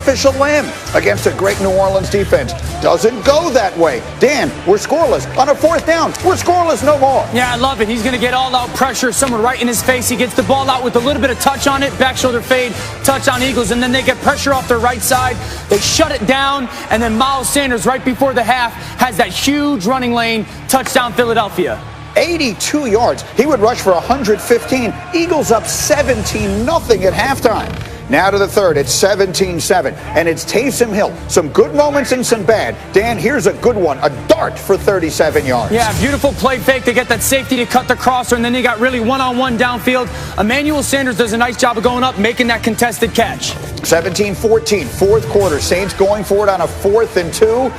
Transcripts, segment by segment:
Official limb against a great New Orleans defense. Doesn't go that way. Dan, we're scoreless. On a fourth down, we're scoreless no more. Yeah, I love it. He's going to get all-out pressure, someone right in his face. He gets the ball out with a little bit of touch on it, back shoulder fade, touchdown Eagles, and then they get pressure off their right side. They shut it down, and then Miles Sanders, right before the half, has that huge running lane, touchdown Philadelphia. 82 yards. He would rush for 115. Eagles up 17-0 at halftime. Now to the third, it's 17-7, and it's Taysom Hill. Some good moments and some bad. Dan, here's a good one, a dart for 37 yards. Yeah, beautiful play fake to get that safety to cut the crosser, and then they got really one-on-one downfield. Emmanuel Sanders does a nice job of going up, making that contested catch. 17-14, fourth quarter. Saints going for it on a 4th and 2.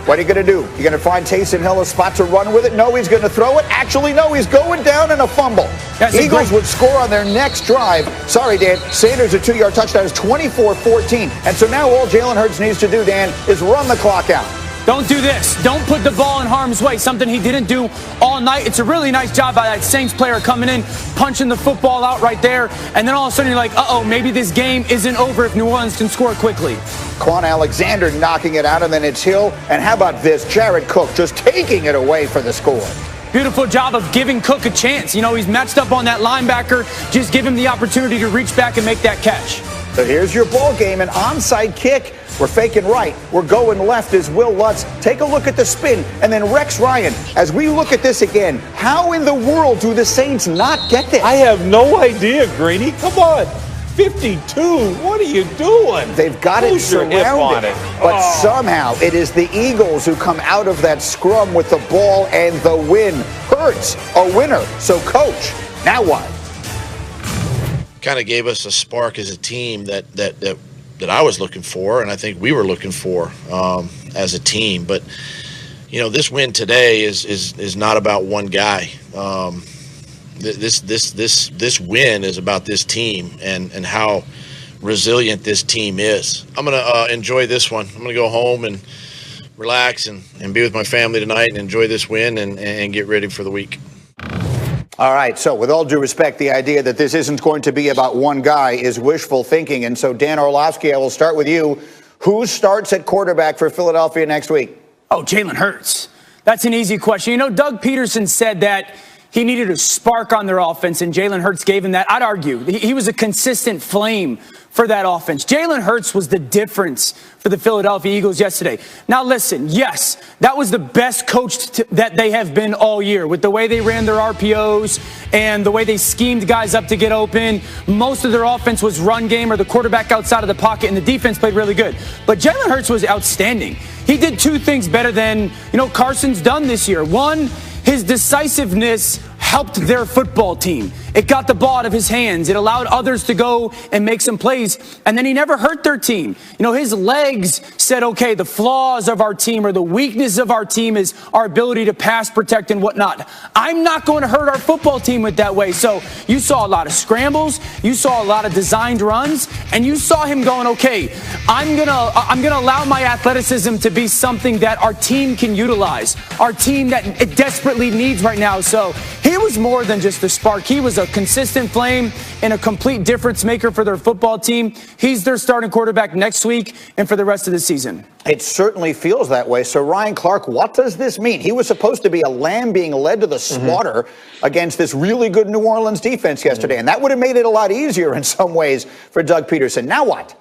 What are you going to do? You're going to find Taysom Hill a spot to run with it? No, he's going to throw it. Actually, no, he's going down in a fumble. Eagles would score on their next drive. Sorry, Dan. Sanders, a 2-yard touchdown, is 24-14. And so now all Jalen Hurts needs to do, Dan, is run the clock out. Don't do this. Don't put the ball in harm's way, something he didn't do all night. It's a really nice job by that Saints player coming in, punching the football out right there, and then all of a sudden you're like, uh-oh, maybe this game isn't over if New Orleans can score quickly. Quan Alexander knocking it out, and then it's Hill. And how about this? Jared Cook just taking it away for the score. Beautiful job of giving Cook a chance. You know, he's matched up on that linebacker. Just give him the opportunity to reach back and make that catch. So here's your ball game, an onside kick. We're faking right. We're going left as Will Lutz. Take a look at the spin. And then Rex Ryan, as we look at this again, how in the world do the Saints not get this? I have no idea, Greeny. Come on. 52. What are you doing? They've got it surrounded. But somehow it is the Eagles who come out of that scrum with the ball and the win. Hurts, a winner. So, coach, now what? Kind of gave us a spark as a team that I was looking for, and I think we were looking for as a team. But you know, this win today is not about one guy. This win is about this team and how resilient this team is. I'm gonna enjoy this one. I'm gonna go home and relax and be with my family tonight and enjoy this win and get ready for the week. All right, so with all due respect, the idea that this isn't going to be about one guy is wishful thinking. And so, Dan Orlovsky, I will start with you. Who starts at quarterback for Philadelphia next week? Oh, Jalen Hurts. That's an easy question. You know, Doug Peterson said that he needed a spark on their offense, and Jalen Hurts gave him that. I'd argue he was a consistent flame for that offense. Jalen Hurts was the difference for the Philadelphia Eagles yesterday. Now, listen, yes, that was the best coached that they have been all year with the way they ran their RPOs and the way they schemed guys up to get open. Most of their offense was run game or the quarterback outside of the pocket, and the defense played really good. But Jalen Hurts was outstanding. He did two things better than, Carson's done this year. One, his decisiveness helped their football team. It got the ball out of his hands. It allowed others to go and make some plays. And then he never hurt their team. His legs said, okay, the flaws of our team or the weakness of our team is our ability to pass, protect, and whatnot. I'm not going to hurt our football team with that way. So you saw a lot of scrambles. You saw a lot of designed runs. And you saw him going, okay, I'm gonna allow my athleticism to be something that our team can utilize. Our team that it desperately needs right now. So he was more than just a spark. He was a consistent flame and a complete difference maker for their football team. He's their starting quarterback next week and for the rest of the season. It certainly feels that way. So, Ryan Clark, what does this mean? He was supposed to be a lamb being led to the slaughter against this really good New Orleans defense yesterday, and that would have made it a lot easier in some ways for Doug Peterson. Now what?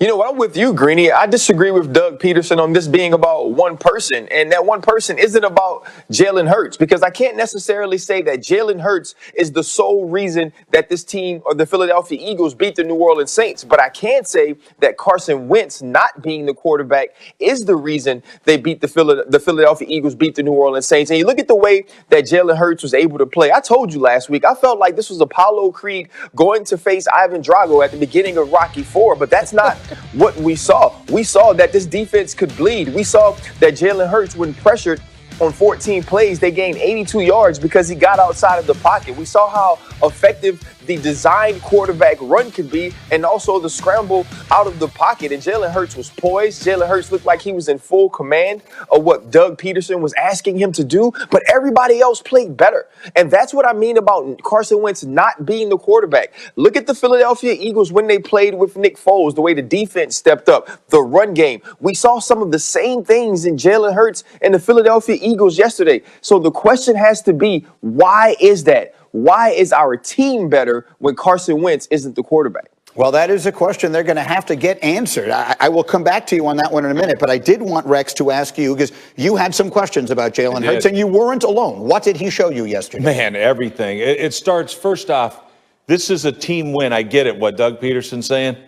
You know what? I'm with you, Greeny. I disagree with Doug Peterson on this being about one person, and that one person isn't about Jalen Hurts, because I can't necessarily say that Jalen Hurts is the sole reason that this team or the Philadelphia Eagles beat the New Orleans Saints. But I can say that Carson Wentz not being the quarterback is the reason they beat the Philadelphia Eagles beat the New Orleans Saints. And you look at the way that Jalen Hurts was able to play. I told you last week, I felt like this was Apollo Creed going to face Ivan Drago at the beginning of Rocky IV, but that's not what we saw. We saw that this defense could bleed. We saw that Jalen Hurts, when pressured on 14 plays, they gained 82 yards because he got outside of the pocket. We saw how effective the design quarterback run could be, and also the scramble out of the pocket. And Jalen Hurts was poised. Jalen Hurts looked like he was in full command of what Doug Peterson was asking him to do, but everybody else played better. And that's what I mean about Carson Wentz not being the quarterback. Look at the Philadelphia Eagles when they played with Nick Foles, the way the defense stepped up, the run game. We saw some of the same things in Jalen Hurts and the Philadelphia Eagles yesterday. So the question has to be, why is that? Why is our team better when Carson Wentz isn't the quarterback? Well, that is a question they're going to have to get answered. I will come back to you on that one in a minute, but I did want Rex to ask you, because you had some questions about Jalen Hurts, and you weren't alone. What did he show you yesterday? Man, everything. It starts, first off, this is a team win. I get it, what Doug Peterson's saying,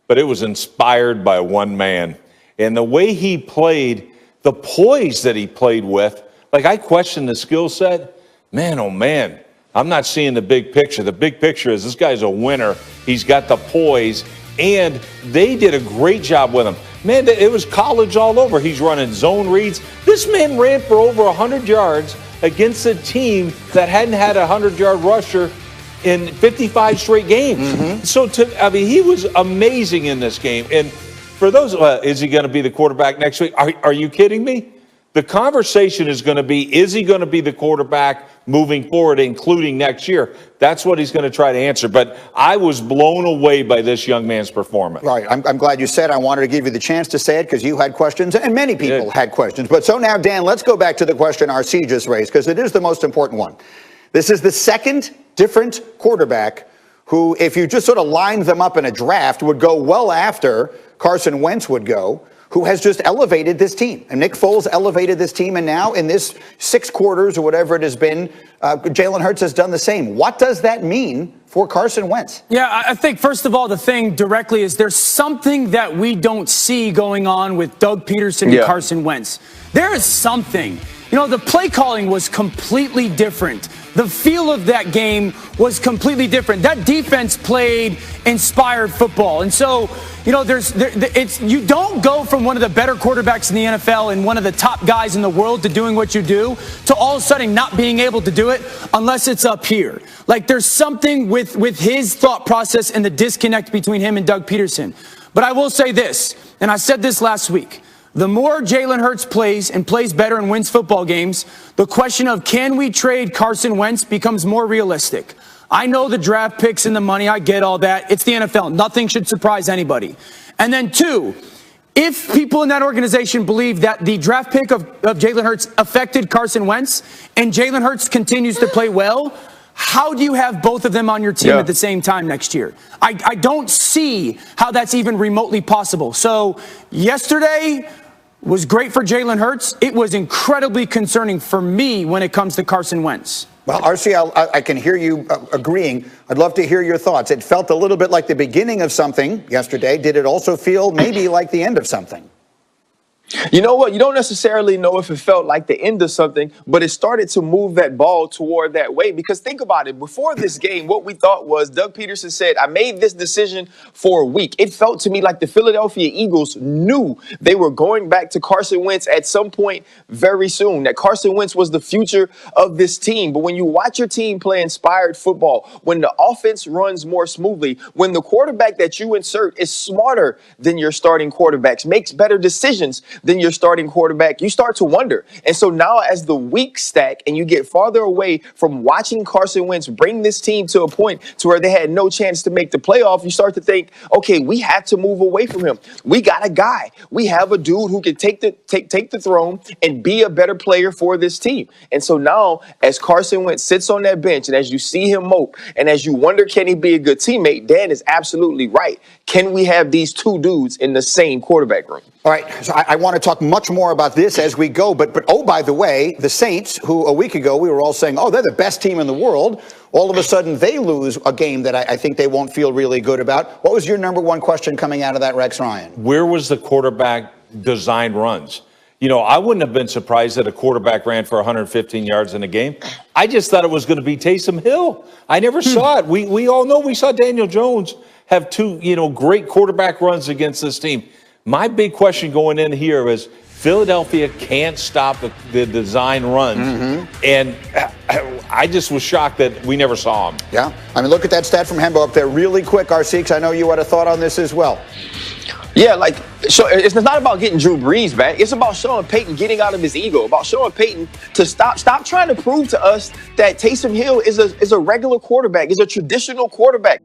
but it was inspired by one man. And the way he played, the poise that he played with, like I questioned the skill set. Man, oh man. I'm not seeing the big picture. The big picture is this guy's a winner. He's got the poise, and they did a great job with him. Man, it was college all over. He's running zone reads. This man ran for over 100 yards against a team that hadn't had a 100-yard rusher in 55 straight games. Mm-hmm. So, he was amazing in this game. And for those, is he going to be the quarterback next week? Are you kidding me? The conversation is going to be, is he going to be the quarterback moving forward, including next year? That's what he's going to try to answer. But I was blown away by this young man's performance. Right. I'm glad you said. I wanted to give you the chance to say it because you had questions, and many people had questions. But so now, Dan, let's go back to the question RC just raised, because it is the most important one. This is the second different quarterback who, if you just sort of lined them up in a draft, would go well after Carson Wentz would go, who has just elevated this team. And Nick Foles elevated this team, and now in this 6 quarters or whatever it has been, Jalen Hurts has done the same. What does that mean for Carson Wentz? Yeah, I think, first of all, the thing directly is there's something that we don't see going on with Doug Peterson and Carson Wentz. There is something. You know, the play calling was completely different. The feel of that game was completely different. That defense played inspired football. And so, you know, you don't go from one of the better quarterbacks in the NFL and one of the top guys in the world to doing what you do to all of a sudden not being able to do it unless it's up here. Like, there's something with his thought process and the disconnect between him and Doug Peterson. But I will say this, and I said this last week. The more Jalen Hurts plays and plays better and wins football games, the question of can we trade Carson Wentz becomes more realistic. I know the draft picks and the money. I get all that. It's the NFL. Nothing should surprise anybody. And then 2, if people in that organization believe that the draft pick of Jalen Hurts affected Carson Wentz and Jalen Hurts continues to play well, how do you have both of them on your team at the same time next year? I don't see how that's even remotely possible. So yesterday was great for Jalen Hurts. It was incredibly concerning for me when it comes to Carson Wentz. Well, RC, I can hear you agreeing. I'd love to hear your thoughts. It felt a little bit like the beginning of something yesterday. Did it also feel maybe like the end of something? You know what? You don't necessarily know if it felt like the end of something, but it started to move that ball toward that way. Because think about it. Before this game, what we thought was Doug Peterson said, I made this decision for a week. It felt to me like the Philadelphia Eagles knew they were going back to Carson Wentz at some point very soon, that Carson Wentz was the future of this team. But when you watch your team play inspired football, when the offense runs more smoothly, when the quarterback that you insert is smarter than your starting quarterbacks, makes better decisions than your starting quarterback, you start to wonder. And so now as the weeks stack and you get farther away from watching Carson Wentz bring this team to a point to where they had no chance to make the playoff, you start to think, okay, we have to move away from him. We got a guy. We have a dude who can take the throne and be a better player for this team. And so now as Carson Wentz sits on that bench and as you see him mope and as you wonder, can he be a good teammate? Dan is absolutely right. Can we have these 2 dudes in the same quarterback room? All right, so I want to talk much more about this as we go, but oh, by the way, the Saints, who a week ago we were all saying, oh, they're the best team in the world, all of a sudden they lose a game that I think they won't feel really good about. What was your number one question coming out of that, Rex Ryan? Where was the quarterback design runs? You know, I wouldn't have been surprised that a quarterback ran for 115 yards in a game. I just thought it was going to be Taysom Hill. I never saw it. We all know we saw Daniel Jones have 2, great quarterback runs against this team. My big question going in here is Philadelphia can't stop the design runs. Mm-hmm. And I just was shocked that we never saw him. Yeah. I mean, look at that stat from Hembo up there really quick, RC, because I know you had a thought on this as well. Yeah, so it's not about getting Drew Brees back. It's about Sean Payton getting out of his ego, about Sean Payton to stop trying to prove to us that Taysom Hill is a regular quarterback, is a traditional quarterback.